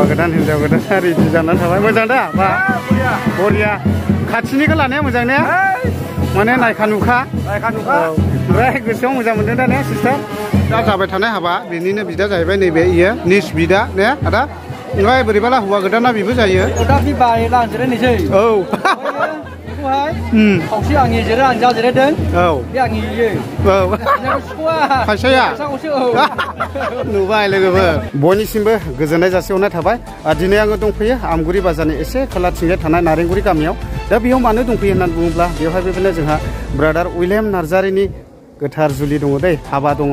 गोदान हिनजाव गोदान रेडि जानानै थाबाय मोजां दा बा बरिया खाथिनिखौ लानाया मोजां ने माने नायखा नुखा ओमफ्राय गोसोआव मोजां मोनदों दा ने सिस्टार दा जाबाय थानाय हाबा बेनिनो बिदा जाहैबाय नैबे इयो निस बिदा ने आदा ओमफ्राय बोरैबाला हौवा गोदाना बेबो जायो औ खावसे आंनि जिरा आं जाजिरायदों औ बे आंनि इयो औ खायसेया नुबाय लोगोफोर बयनिसिमबो गोजोननाय जासिहरनाय थाबाय दिनै आङो दंफैयो आमगुरि बाजारनि एसे खोलाथिंजाय थानाय नारेंगुरि गामियाव दा बेयाव मानो दंफैयो होननानै बुङोब्ला बेवहाय बेबायदिनो जोंहा ब्रादार उइलियाम नार्जारिनि गोथार जुलि दङ दै हाबा दङ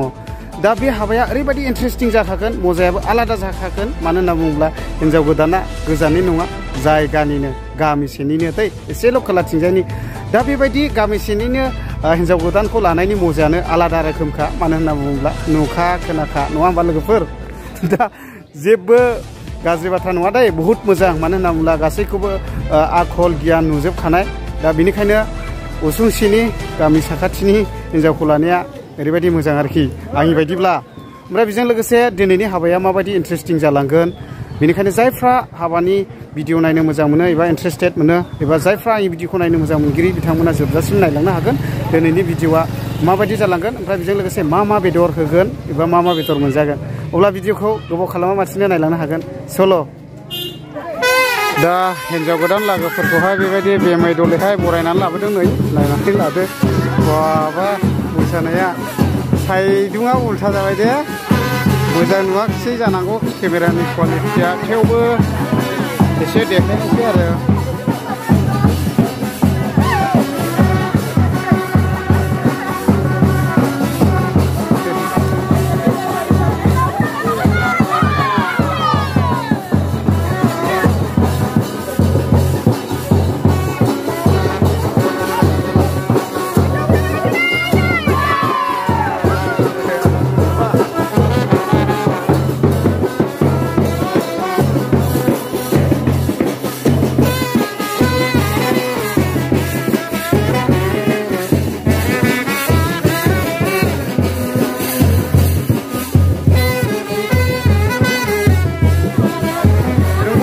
दा बे हाबाया ओरैबायदि इन्टारेस्टिं जाखागोन मजायाबो आलादा जाखागोन मानो होनना बुङोब्ला हिनजाव गोदाना गोजाननि नङा जायगानिनो गामिसेनिनो दै एसेल' खोलाथिंजायनि दा बेबायदि गामिसेनिनो हिनजाव गोदानखौ लानायनि मजायानो आलादा रोखोमखा मानो होनना बुङोब्ला नुखा खोनाखा नङा होमबा लोगोफोर दा जेबो गाज्रि बाथ्रा नङा दै बहुद मोजां मानो होनना बुङोब्ला गासैखौबो आखल गियान नुजोबखानाय दा बेनिखायनो उसुंसेनि गामि साखाथिनि हिनजावखौ लानाया ओरैबायदि मोजां आरोखि आंनि बायदिब्ला ओमफ्राय बेजों लोगोसे दिनैनि हाबाया माबायदि इन्टारेस्टिं जालांगोन बेनिखायनो जायफ्रा हाबानि भिडिअ नायनो मोजां मोनो एबा इन्टारेस्टेड मोनो एबा जायफ्रा आंनि भिडिअखौ नायनो मोजां मोनगिरि बिथांमोना जोबजासिम नायलांनो हागोन दिनैनि भिडिअआ माबायदि जालांगोन ओमफ्राय बेजों लोगोसे मा बेदर होगोन एबा मा बेदर मोनजागोन अब्ला भिडिअखौ गोबाव खालामालासिनो नायलांनो हागोन सल' दा हिनजाव गोदान लागोफोरखौहाय बेबायदि बेमाय दलेहाय बरायनानै लाबोदों नै नायनानै लादो बाबा मोसानाया साइदुङा उल्था जाबाय दे मोजां नुवाखिसै जानांगौ केमेरानि क्वालिटिया थेवबो एसे देखायनोसै आरो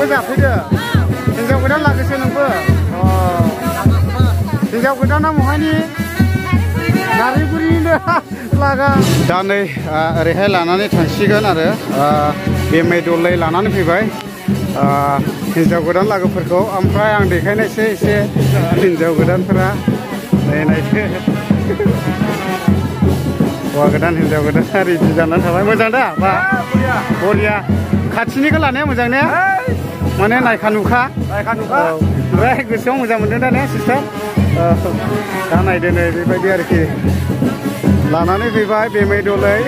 हिनजाव गोदान लागोसो नोंबो हिनजाव गोदाना महायनि नारेंगुरिनिनो लागा दा नै ओरैहाय लानानै थांसिगोन आरो बेमाय दलै लानानै फैबाय हिनजाव गोदान लागोफोरखौ ओमफ्राय आं देखायनायसै एसे हिनजाव गोदानफोरा नायनायसो हौवा गोदान हिनजाव गोदान रेडि जानानै थाबाय मोजां दा बा बरिया खाथिनिखौ लानाया मोजां ने माने नायखा नुखा ओमफ्राय गोसोआव मोजां मोनदों दा ने सिस्टार दा नायदो नै बेबायदि आरोखि लानानै फैबाय बेमाय दलै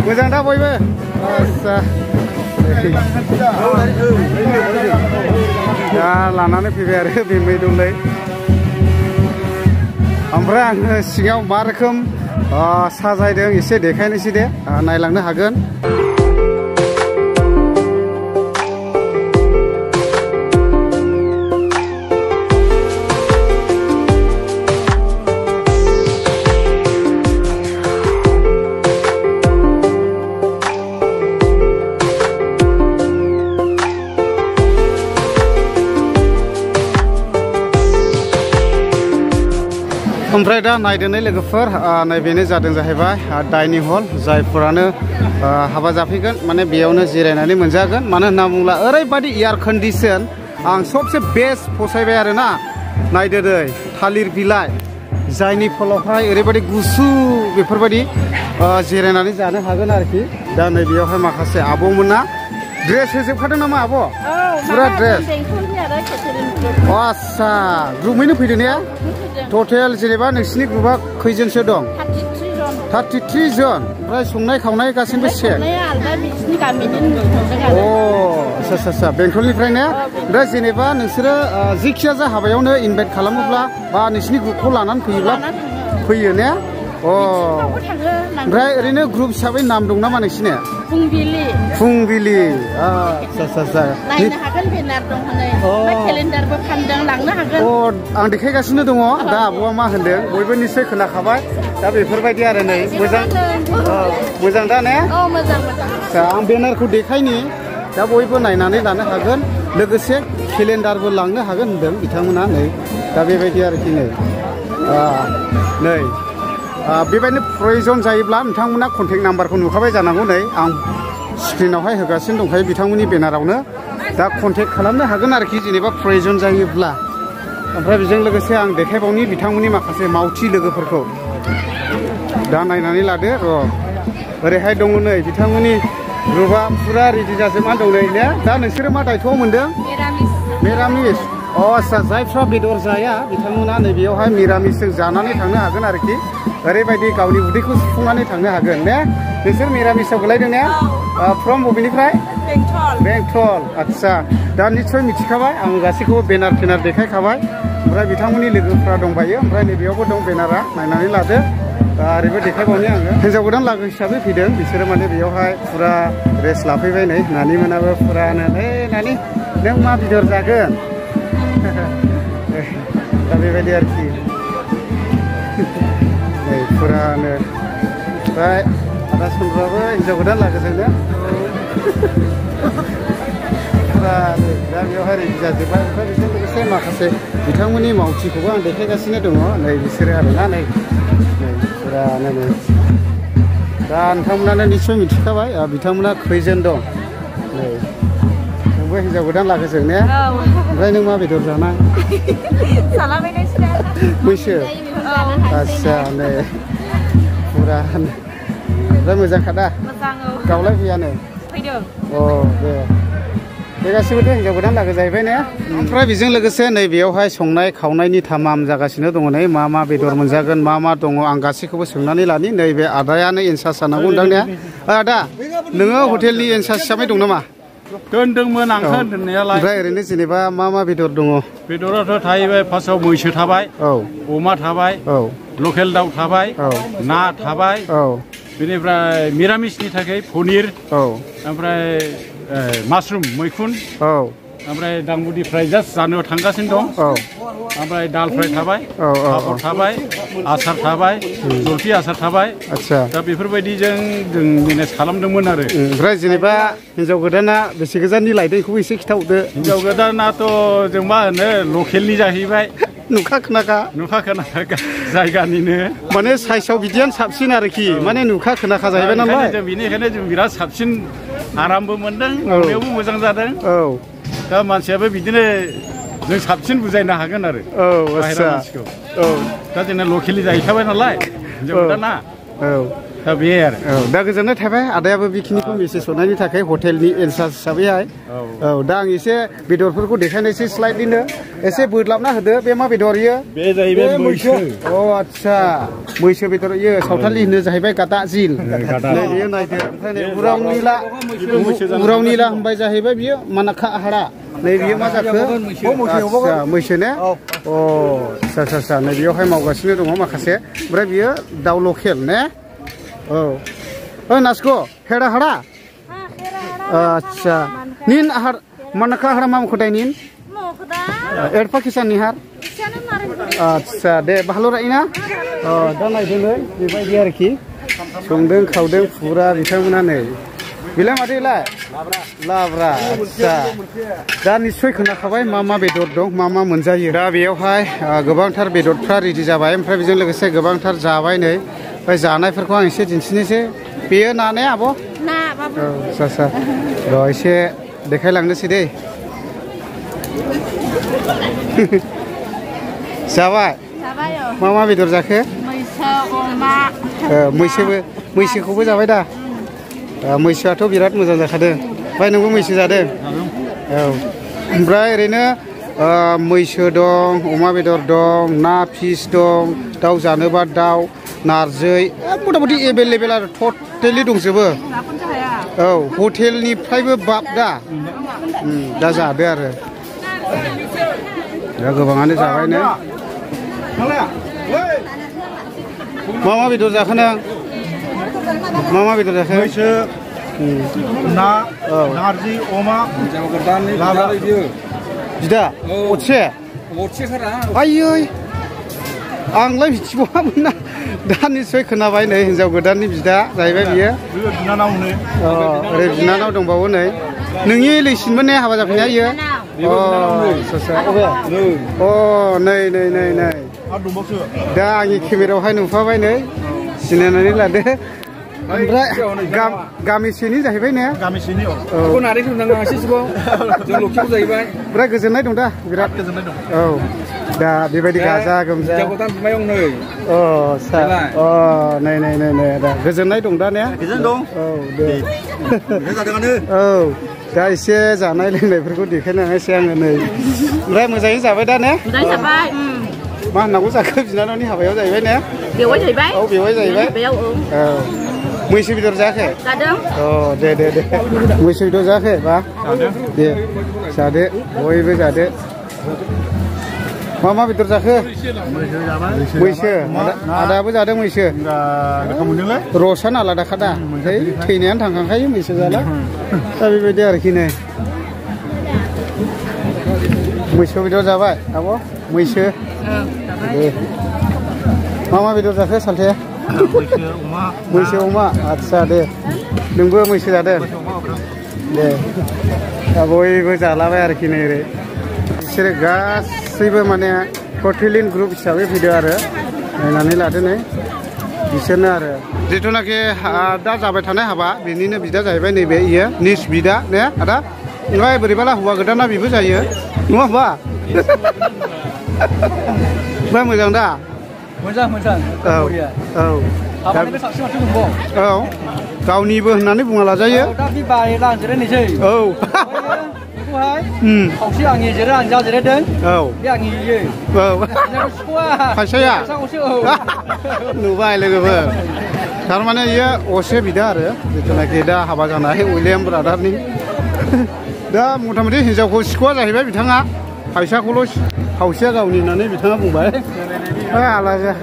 मोजां दा बयबो आस्सा दा लानानै फैबाय आरो बेमाय दलै ओमफ्राय आङो सिङाव मा रोखोम साजायदों एसे देखायनोसै दे नायलांनो हागोन ओमफ्राय दा नायदोनै लोगोफोर नैबेनो जादों जाहैबाय डाइनिं हल जायफोरानो हाबा जाफैगोन माने बेयावनो जिरायनानै मोनजागोन मानो होनना बुङोब्ला ओरैबायदि एयार कन्डिसन आं सबसे बेस्ट फसायबाय आरो ना नायदो दै थालिर बिलाइ जायनि फलावहाय ओरैबायदि गुसु बेफोरबायदि जिरायनानै जानो हागोन आरोखि दा नै बेयावहाय माखासे आब'मोना ड्रेस होजोबखादों नामा आब' पुरा ड्रेस आस्सा ग्रुपैनो फैदों ने टटेल जेनेबा नोंसिनि ग्रुपआ खैजोनसो दं 33 जन ओमफ्राय संनाय खावनाय गासैबो से अ आस्सा बेंटलनिफ्राय ने ओमफ्राय जेनेबा नोंसोरो जिखिया जा हाबायावनो इनभाइट खालामोब्ला बा नोंसिनि ग्रुपखौ लानानै फैयोब्ला फैयो ने अ ओमफ्राय ओरैनो ग्रुप हिसाबै नाम दं नामा नोंसिना फुंबिलि आस्सा नायनो हागोन बेनार दं हनै ओमफ्राय केलेन्डारबो फानदों लांनो हागोन आं देखायगासिनो दङ दा आब'आ मा होनदों बयबो निश्चय खोनाखाबाय दा बेफोरबायदि आरो नै मोजां दा ने मोजां आं बेनारखौ देखायनि दा बयबो नायनानै लानो हागोन लोगोसे केलेन्डारबो लांनो हागोन होनदों बिथांमोना नै दा बेबायदि आरोखि नै बेबायदिनो प्रयजन जायोब्ला नोंथांमोना कन्टेक्ट नाम्बारखौ नुखाबाय जानांगौ नै आं स्क्रिनावहाय होगासिनो दंखायो बिथांमोननि बेनारावनो दा कन्टेक्ट खालामनो हागोन आरोखि जेनेबा प्रयजन जायोब्ला ओमफ्राय बेजों लोगोसे आं देखायबावनि बिथांमोननि माखासे मावथि लोगोफोरखौ दा नायनानै लादो र' ओरैहाय दङ नै बिथांमोननि ग्रुपआ फुरा रेडि जाजोबनानै दं नै ने दा नोंसोरो मा दायथ'आव मोनदों मिरामिस आच्छा जायफ्रा बेदर जाया बिथांमोना नैबेयावहाय मिरामिसजों जानानै थांनो हागोन आरोखि ओरैबायदि गावनि उदैखौ सुफुंनानै थांनो हागोन ने नोंसोर मिरामिसाव गोलैदों ने फ्रम बबेनिफ्राय बेंटल आच्छा दा निस्सय मिथिखाबाय आं गासैखौबो बेनार फेनार देखायखाबाय ओमफ्राय बिथांमोननि लोगोफ्रा दंबायो ओमफ्राय नैबेयावबो दं बेनारा नायनानै लादो ओरैबो देखायबावनि आङो हिन्जाव गोदान लागो हिसाबै फैदों बिसोरो माने बेयावहाय फुरा रेस्ट लाफैबाय नै नानि मोनाबो फुरानो नै नानि नों मा बेदर जागोन दा बेबायदि आरोखि नै फुरानो ओमफ्राय आदा चन्द्रआबो हिन्जाव गोदान लागोजोंनो फुरानो दा बेवहाय रेडि जाजोब्बाय ओमफ्राय बेजों लोगोसे माखासे बिथांमोननि मावथिखौबो आं देखायगासिनो दङ नै बिसोरो आरोना नै फुरानो नै दा नोंथांमोनानो निस्सय मिथिखाबाय बिथांमोना खैजोन दं नै नोंबो हिन्जाव गोदान लागोजों ने ओमफ्राय नों मा बेदर जाना मैसो आच्छा नै फुरानो ओमफ्राय मोजांखा दा गावलाय फैयानो दे बे गासिबोथ' हिन्जाव गोदान लागो जाहैबाय ने ओमफ्राय बेजों लोगोसे नैबेयावहाय संनाय खावनायनि थामाम जागासिनो दङ नै मा मा बेदर मोनजागोन मा मा दङ आं गासैखौबो सोंनानै लानि नैबे आदायानो इनसार्ज जानांगौ होनदां ने आदा नोङो हटेलनि इनसार्ज हिसाबै दं नामा दोनदोंमोन आंखौ दोननायालाय ओमफ्राय ओरैनो जेनेबा मा मा बेदर दङ बेदराथ' थाहैबाय फार्स्टआव मैसो थाबाय अमा थाबाय लकेल दाउ थाबाय ना थाबाय बेनिफ्राय मिरामिसनि थाखाय पनिर ओमफ्राय मासरुम मैखुन ओमफ्राय दांबुदि फ्राय जास्ट जानो थांगासिनो दं ओमफ्राय दाल फ्राय थाबाय पापड़ थाबाय आसार थाबाय जलफि आसार थाबाय आच्छा दा बेफोरबायदिजों जों मेनेज खालामदोंमोन आरो ओमफ्राय जेनेबा हिन्जाव गोदाना बेसे गोजाननि लायदों बेखौबो एसे खिथाहरदो हिन्जाव गोदानाथ' जों मा होनो लकेलनि जाहैबाय नुखा खोनाखा जायगानिनो माने साइसआव बिदियानो साबसिन आरोखि माने नुखा खोनाखा जाहैबाय नालाय बेनिखायनो जों बिराद साबसिन आरामबो मोनदों नुनायावबो मोजां जादों दा मानसियाबो बिदिनो जों साबसिन बुजायनो हागोन आरो बाहेरा मानसिखौ दा जोंना लकेलनि जाहैखाबाय नालाय हिन्जाव गोदाना दा बे आरो दा गोजोननाय थाबाय आदायाबो बेखिनिखौ मेसेज हरनायनि थाखाय हटेलनि इनसार्ज हिसाबैहाय दा आं एसे बेदरफोरखौ देखायनोसै स्लाइडलिनो एसे बोदलाबना होदो बे मा बेदर इयो बे जाहैबाय मैसो आच्छा मैसो बेदर इयो सावथालि होनो जाहैबाय गादा जिल बेयो नायदो ओमफ्राय नै उरावनिला होनबाय जाहैबाय बियो मानाखा हारा नै बियो मा जाखो मैसो ने आच्छा नै बेयावहाय मावगासिनो दङ माखासे ओमफ्राय बियो दाउ लकेल ने नासको हेड़ा हड़ा अच्छा नीन आहार मनका हड़ा माम खोटाय नीन एडफा किसान निहार अच्छा दे भालो रायना दा नायदों नै बेबायदि आरोखि संदों खावदों फुरा बिथांमोना नै बिलाय माथोलाय लाब्रा अच्छा दा निस्सय खोनाखाबाय मा मा बेदर दं मा मा मोनजायो दा बेयावहाय गोबांथार बेदरफ्रा रेडि जाबाय ओमफ्राय बेजों लोगोसे गोबांथार जाबाय नै ओमफ्राय जानायफोरखौ आं एसे दिन्थिनोसै बेयो ना ने आब' आच्छा र' एसे देखायलांनोसै दे जाबाय मा मा बेदर जाखो मैसोखौबो जाबाय दा मैसोआथ' बिराद मोजां जाखादों ओमफ्राय नोंबो मैसो जादों ओमफ्राय ओरैनो मैसो दं अमा बेदर दं ना फिस दं दाउ जानोबा दाउ नारजै मथा मथि एभेलेबेल आरो टटेलि दंजोबो हटेलनिफ्रायबो बाब दा जादो आरो दा गोबाङानो जाबायनो मा मा बेदर जाखो नों मा मा बेदर जाखो मैसो ना नारजि अमा बिदा असे आयै आंलाय मिथिबावामोन ना दा निस्सय खोनाबाय नै हिन्जाव गोदाननि बिदा जाहैबाय बियो बिनानाव ओरै बिनानाव दंबावो नै नोंनि लैसिनमोन ने हाबा जाफैनाया इयो नै दा आंनि केमेरायावहाय नुफाबाय नै सिनायनानै लादो ओमफ्राय गामिसेनि जाहैबाय ने गामिसेनि नारेंखल नाङा एसेबां जों लखियाव जाहैबाय ओमफ्राय गोजोननाय दं दा बिराद गोजोननाय दं औ दा बेबायदि गाजा गोमजा नै दा गोजोननाय दं दा ने गोजोन दं औ दे औ दा एसे जानाय लोंनायफोरखौ देखायनानैसै आङो नै ओमफ्राय मोजाङै जाबाय दा ने जाबाय मा होननांगौ जाखो बिनानावनि हाबायाव जाहैबाय ने बेवाय जाहैबाय औ बेवाय जाहैबाय औ मैसो बेदर जायाखै जादों दे मैसो बेदर जायाखै बा दे जादो बयबो जादो मा बेदर जाखो मैसो आदायाबो जादों मैसो रसानो आलादाखा दा थैनायानो थांखांखायो मैसो जाला दा बेबायदि आरोखि नै मैसो बेदर जाबाय आब' मैसो दे मा बेदर जाखो सालथे मैसो अमा आदसा दे नोंबो मैसो जादों दे दा बयबो जालाबाय आरोखि नै ओरै बिसोरो गासैबो माने टटेलिन ग्रुप हिसाबै फैदो आरो नायनानै लादो नै बिसोरनो आरो जिथुनाखि दा जाबाय थानाय हाबा बेनिनो बिदा जाहैबाय नैबे इयो निस बिदा ने आदा ओमफ्राय बोरैबाला हौवा गोदाना बेबो जायो नङा होमबा ओमफ्राय मोजां दा औ गावनिबो होननानै बुङा लाजायो औ खावसे आंनि जिरा आं जाजिरायदों औ बे आंनि इयो औ फैसाया नुबाय लोगोफोर थारमाने इयो असे बिदा आरो जिथुनाखि दा हाबा जानाय उइलियाम ब्रादारनि दा मथा मथि हिनजावखौ सिखुवा जाहैबाय बिथाङा फैसाखौल' खावसेया गावनि होननानै बिथाङा बुंबाय आलादा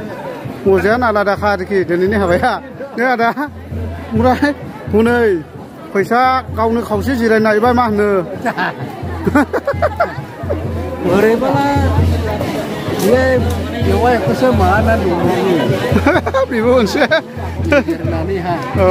मजायानो आलादाखा आरोखि दिनैनि हाबाया ने आदा ओमफ्राय हनै फैसा गावनो खावसे जिरायनायबा मा होनो बोरैबाला बेवायखौसो मा होनना दङ बेबो मोनसे औ